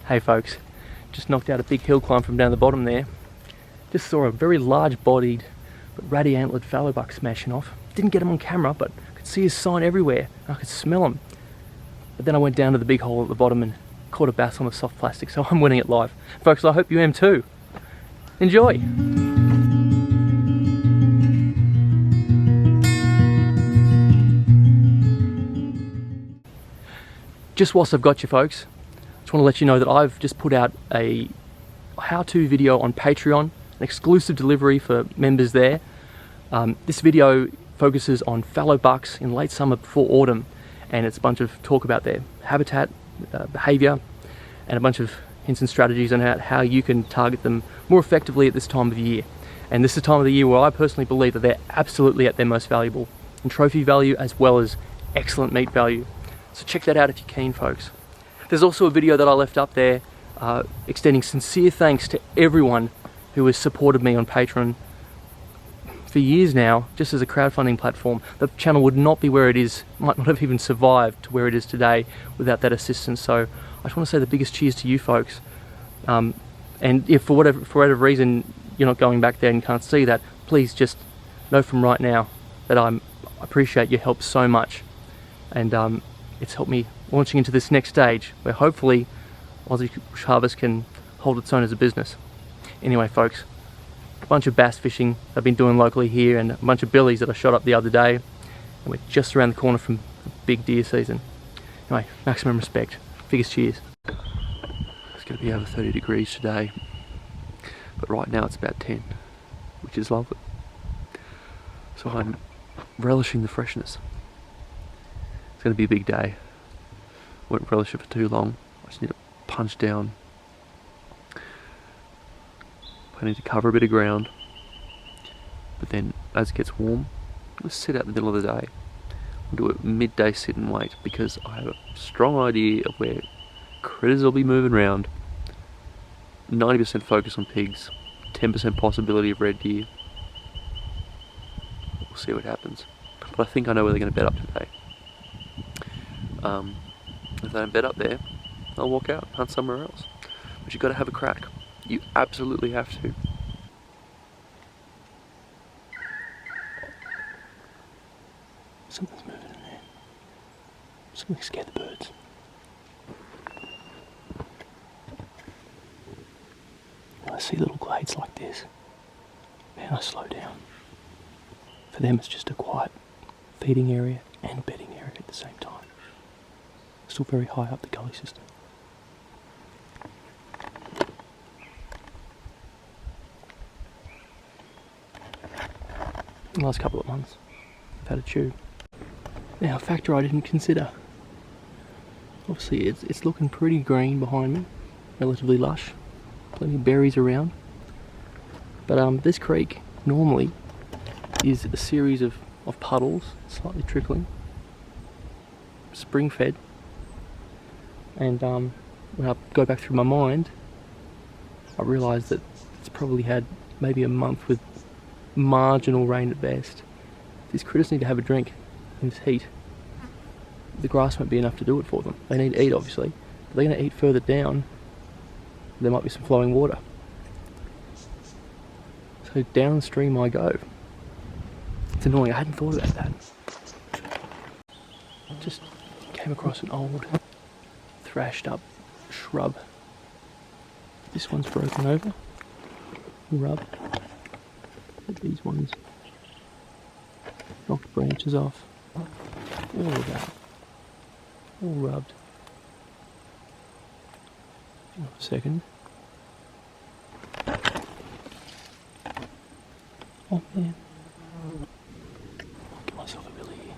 Hey folks, just knocked out a big hill climb from down the bottom there. Just saw a very large bodied but ratty antlered fallow buck smashing off. Didn't get him on camera, but I could see his sign everywhere. I could smell him. But then I went down to the big hole at the bottom and caught a bass on the soft plastic, so I'm winning it live. Folks, I hope you am too. Enjoy! Just whilst I've got you folks, I just want to let you know that I've just put out a how-to video on Patreon, an exclusive delivery for members there. This video focuses on fallow bucks in late summer before autumn, and it's a bunch of talk about their habitat, behaviour, and a bunch of hints and strategies on how you can target them more effectively at this time of the year. And this is the time of the year where I personally believe that they're absolutely at their most valuable, in trophy value as well as excellent meat value. So check that out if you're keen, folks. There's also a video that I left up there extending sincere thanks to everyone who has supported me on Patreon for years now, just as a crowdfunding platform. The channel would not be where it is, might not have even survived to where it is today without that assistance. So I just want to say the biggest cheers to you folks. And if for whatever reason you're not going back there and can't see that, please just know from right now that I appreciate your help so much. And it's helped me launching into this next stage where hopefully Aussie Harvest can hold its own as a business. Anyway folks, a bunch of bass fishing I've been doing locally here and a bunch of billies that I shot up the other day, and we're just around the corner from the big deer season. Anyway, maximum respect, biggest cheers. It's going to be over 30 degrees today, but right now it's about 10, which is lovely. So I'm relishing the freshness. It's going to be a big day. Won't relish it for too long. I just need to punch down. Planning to cover a bit of ground, but then as it gets warm, let's sit out in the middle of the day. I'll do a midday sit and wait because I have a strong idea of where critters will be moving around. 90% focus on pigs, 10% possibility of red deer. We'll see what happens. But I think I know where they're going to bed up today. If they don't bed up there, I'll walk out, hunt somewhere else. But you've got to have a crack. You absolutely have to. Something's moving in there. Something scared the birds. When I see little glades like this, man, I slow down. For them it's just a quiet feeding area and bedding area at the same time. Still very high up the gully system. The last couple of months I've had a chew. Now a factor I didn't consider. Obviously it's looking pretty green behind me, relatively lush, plenty of berries around. But this creek normally is a series of puddles, slightly trickling, spring fed. And when I go back through my mind, I realise that it's probably had maybe a month with marginal rain at best. These critters need to have a drink in this heat. The grass won't be enough to do it for them. They need to eat obviously, but they're going to eat further down. There might be some flowing water. So downstream I go. It's annoying, I hadn't thought about that. Just came across an old thrashed up shrub. This one's broken over, rubbed. These ones knocked branches off. All of that, all rubbed. Hang on a second. Oh man, I'll get myself a billy here.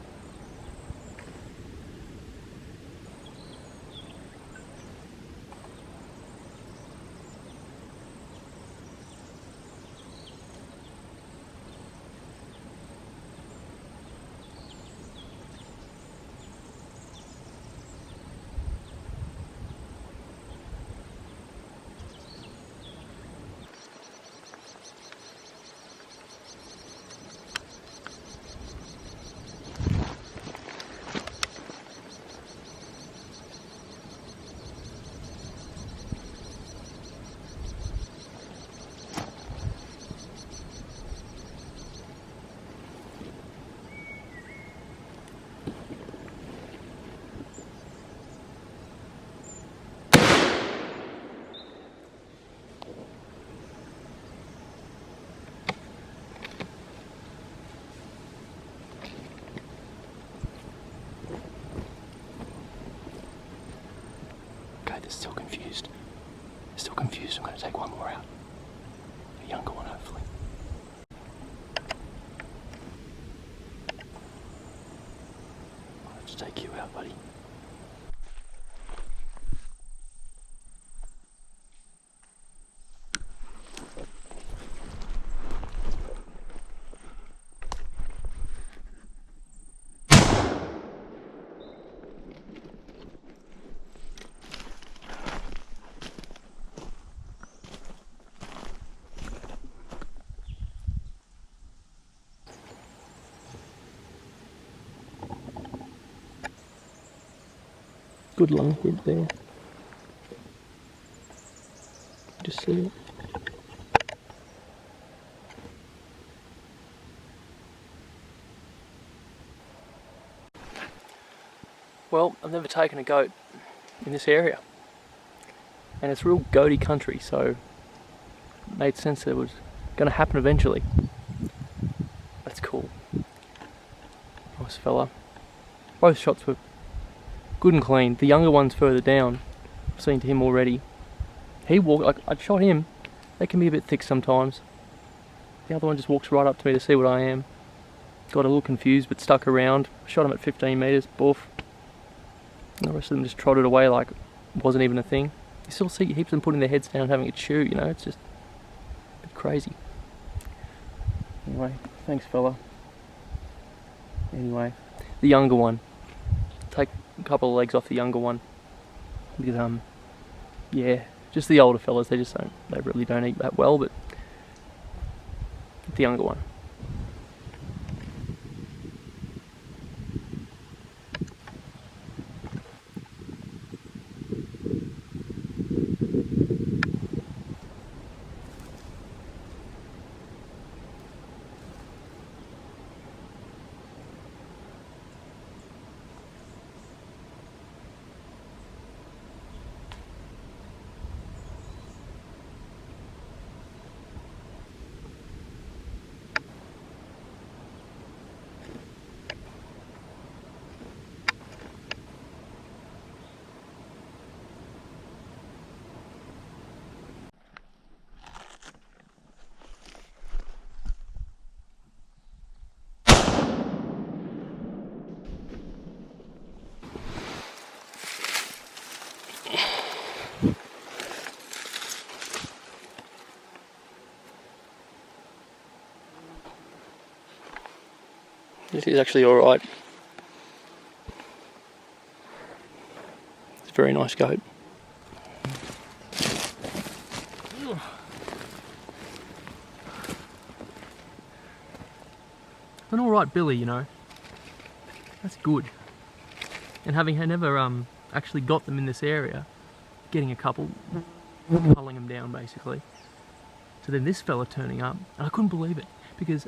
still confused. They're still confused. I'm going to take one more out. A younger one, hopefully. I'll have to take you out, buddy. Good lung hit there. Just see it. Well, I've never taken a goat in this area, and it's real goaty country, so it made sense that it was going to happen eventually. That's cool. Nice fella. Both shots were good and clean. The younger one's further down. I've seen to him already. He walked, like, I shot him. They can be a bit thick sometimes. The other one just walks right up to me to see what I am. Got a little confused but stuck around. Shot him at 15 metres, boof. And the rest of them just trotted away like it wasn't even a thing. You still see heaps of them putting their heads down and having a chew, you know, it's just a bit crazy. Anyway, thanks fella. Anyway, the younger one. Take a couple of legs off the younger one. Because, yeah, just the older fellas, they really don't eat that well, but the younger one. This is actually alright. It's a very nice goat. An alright billy, you know. That's good. And having never actually got them in this area, getting a couple, culling them down basically. So then this fella turning up, and I couldn't believe it because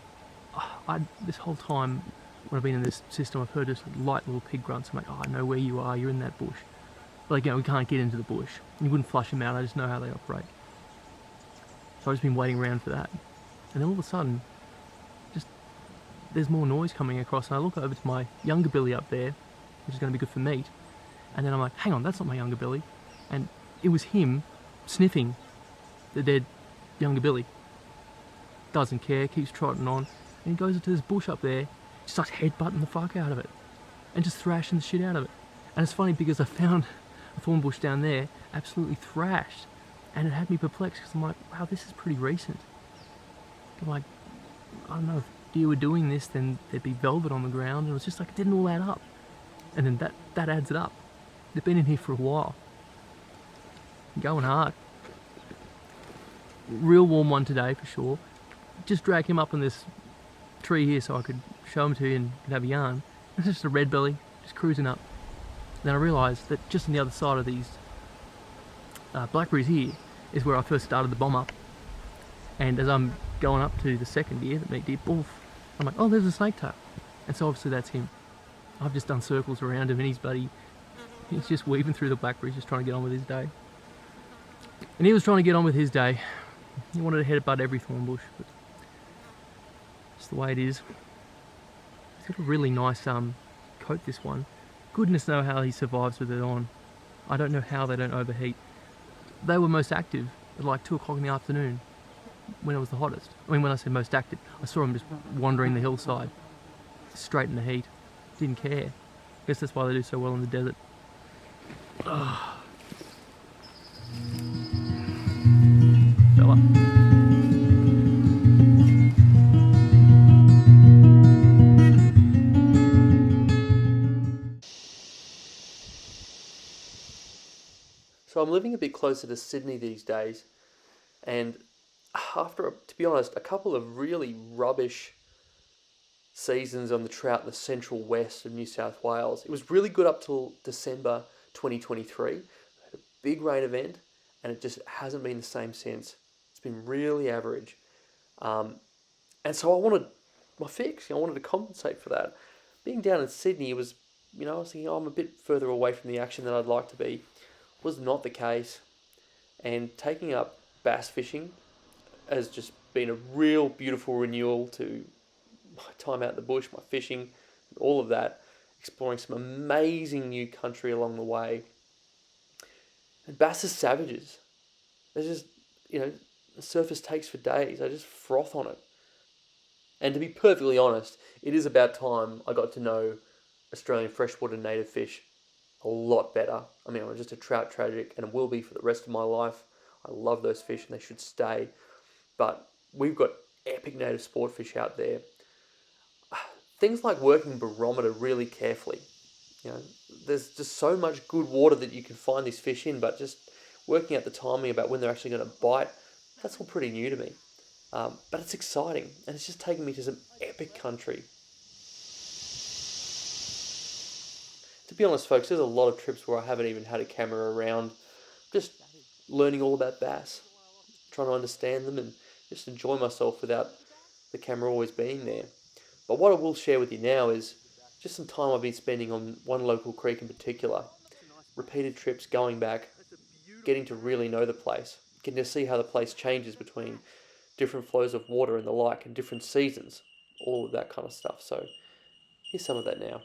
this whole time when I've been in this system, I've heard just light little pig grunts. I'm like, oh, I know where you are, you're in that bush. But again, we can't get into the bush. You wouldn't flush them out, I just know how they operate. So I've just been waiting around for that. And then all of a sudden, just there's more noise coming across, and I look over to my younger billy up there, which is going to be good for meat. And then I'm like, hang on, that's not my younger billy. And it was him sniffing the dead younger billy. Doesn't care, keeps trotting on. And he goes into this bush up there, starts headbutting the fuck out of it. And just thrashing the shit out of it. And it's funny because I found a thorn bush down there, absolutely thrashed. And it had me perplexed because I'm like, wow, this is pretty recent. I'm like, I don't know, if deer were doing this, then there'd be velvet on the ground. And it was just like, it didn't all add up. And then that adds it up. They've been in here for a while. Going hard. Real warm one today for sure. Just drag him up on this tree here so I could show him to you and could have a yarn. It's just a red belly, just cruising up. Then I realised that just on the other side of these blackberries here is where I first started the bomb up. And as I'm going up to the second deer, the meat deer, boof, I'm like, oh, there's a snake tail. And so obviously that's him. I've just done circles around him and he's just weaving through the blackberries, just trying to get on with his day. And he was trying to get on with his day. He wanted to headbutt every thorn bush, but it's the way it is. He's got a really nice coat, this one. Goodness knows how he survives with it on. I don't know how they don't overheat. They were most active at like 2 o'clock in the afternoon when it was the hottest. I mean, when I say most active, I saw them just wandering the hillside, straight in the heat. Didn't care. Guess that's why they do so well in the desert. Ugh. Fella. So I'm living a bit closer to Sydney these days, and after, to be honest, a couple of really rubbish seasons on the trout in the central west of New South Wales. It was really good up till December 2023. We had a big rain event, and it just hasn't been the same since. It's been really average. And so I wanted my fix. I wanted to compensate for that. Being down in Sydney, it was, I was thinking, I'm a bit further away from the action than I'd like to be. Was not the case. And taking up bass fishing has just been a real beautiful renewal to my time out in the bush, my fishing, all of that, exploring some amazing new country along the way. And bass are savages. They're just, the surface takes for days. I just froth on it. And to be perfectly honest, it is about time I got to know Australian freshwater native fish a lot better. I mean, I'm just a trout tragic and will be for the rest of my life. I love those fish and they should stay. But we've got epic native sport fish out there. Things like working barometer really carefully. There's just so much good water that you can find these fish in, but just working out the timing about when they're actually going to bite, that's all pretty new to me. But it's exciting, and it's just taking me to some epic country. To be honest, folks, there's a lot of trips where I haven't even had a camera around, just learning all about bass, trying to understand them and just enjoy myself without the camera always being there. But what I will share with you now is just some time I've been spending on one local creek in particular. Repeated trips, going back, getting to really know the place, getting to see how the place changes between different flows of water and the like, and different seasons, all of that kind of stuff. So here's some of that now.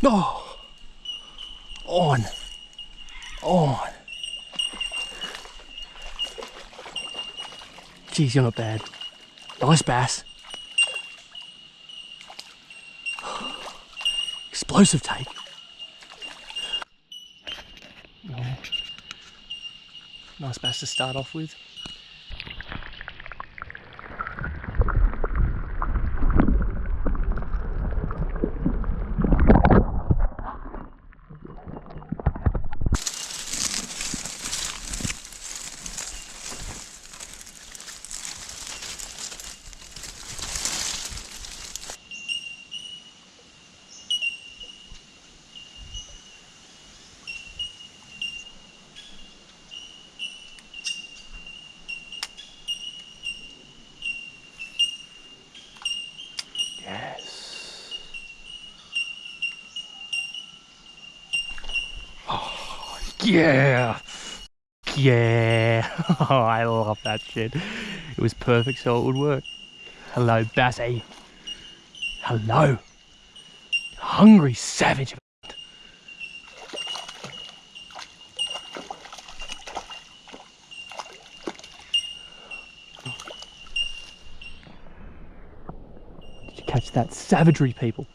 Oh, on. Geez, you're not bad. Nice bass. Explosive take. Oh. Nice bass to start off with. Yeah. Oh, I love that shit. It was perfect, so it would work. Hello, Bassy. Hello. Hungry savage. Did you catch that savagery, people?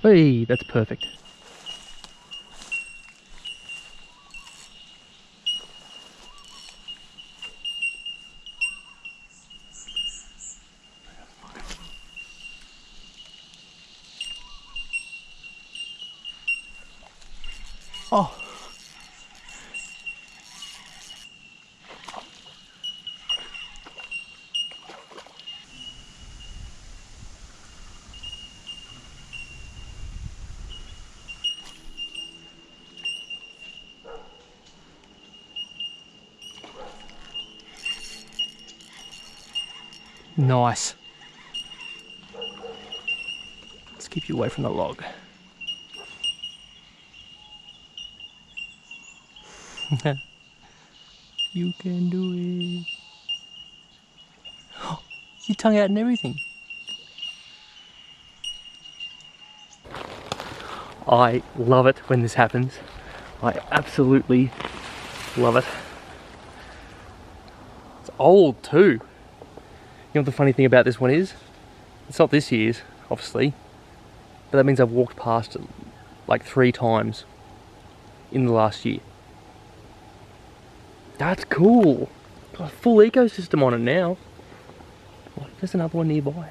Hey, that's perfect. Oh. Nice. Let's keep you away from the log. You can do it. Oh, your tongue out and everything. I love it when this happens. I absolutely love it. It's old too. You know what the funny thing about this one is? It's not this year's, obviously, but that means I've walked past it like 3 times in the last year. That's cool. Got a full ecosystem on it now. Oh, there's another one nearby.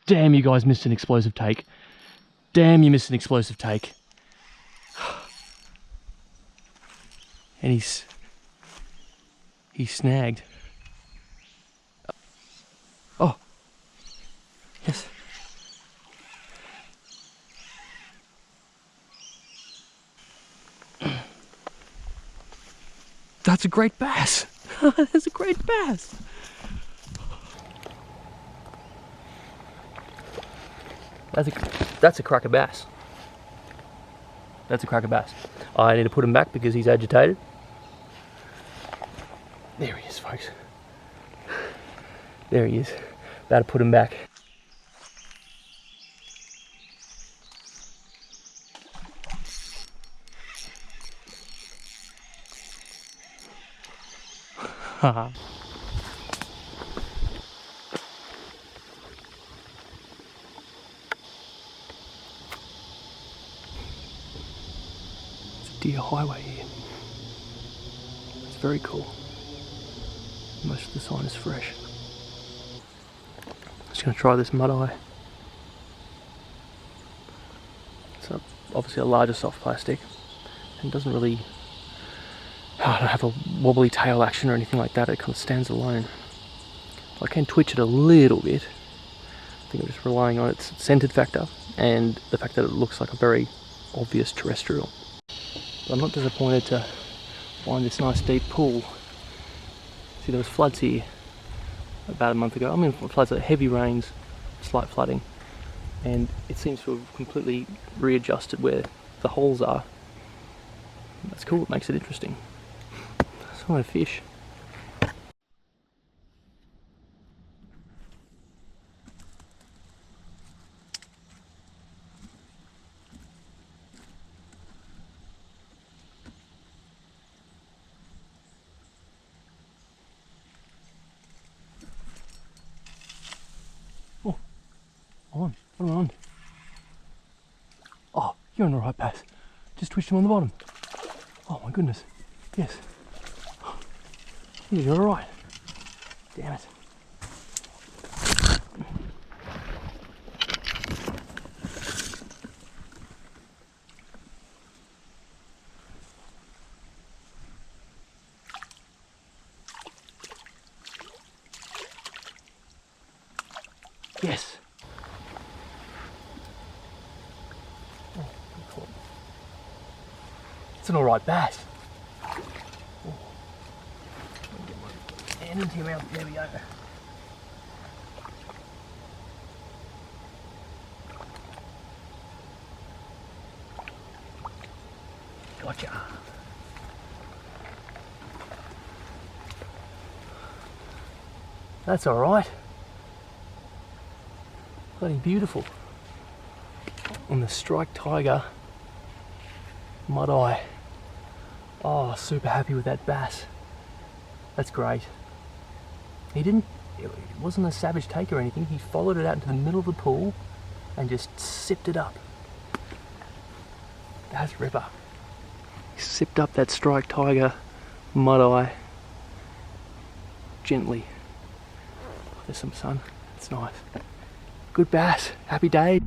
Damn, you guys missed an explosive take. Damn, you missed an explosive take. And he's snagged. Oh, yes. That's a great bass. That's a great bass. That's a cracker bass. That's a cracker bass. I need to put him back because he's agitated. There he is, folks. There he is. About to put him back. Haha. Deer highway here. It's very cool. Most of the sign is fresh. Just going to try this mud eye. It's obviously a larger soft plastic and doesn't really don't have a wobbly tail action or anything like that. It kind of stands alone. I can twitch it a little bit. I think I'm just relying on its scented factor and the fact that it looks like a very obvious terrestrial. But I'm not disappointed to find this nice deep pool. See, there was floods here about a month ago. I mean, floods, heavy rains, slight flooding, and it seems to have completely readjusted where the holes are. That's cool, it makes it interesting. So I'm gonna fish. Oh, on, what am I on? Oh, you're on the right bass. Just twitched him on the bottom. Oh my goodness, yes. You're alright. Damn it. Yes. Oh, it's an alright bass. Into your mouth. There we go. Gotcha. That's all right. Bloody beautiful. On the Strike Tiger Mud Eye. Oh, super happy with that bass. That's great. It wasn't a savage take or anything. He followed it out into the middle of the pool and just sipped it up. That's ripper. He sipped up that Strike Tiger Mud Eye gently. There's some sun. It's nice. Good bass. Happy day.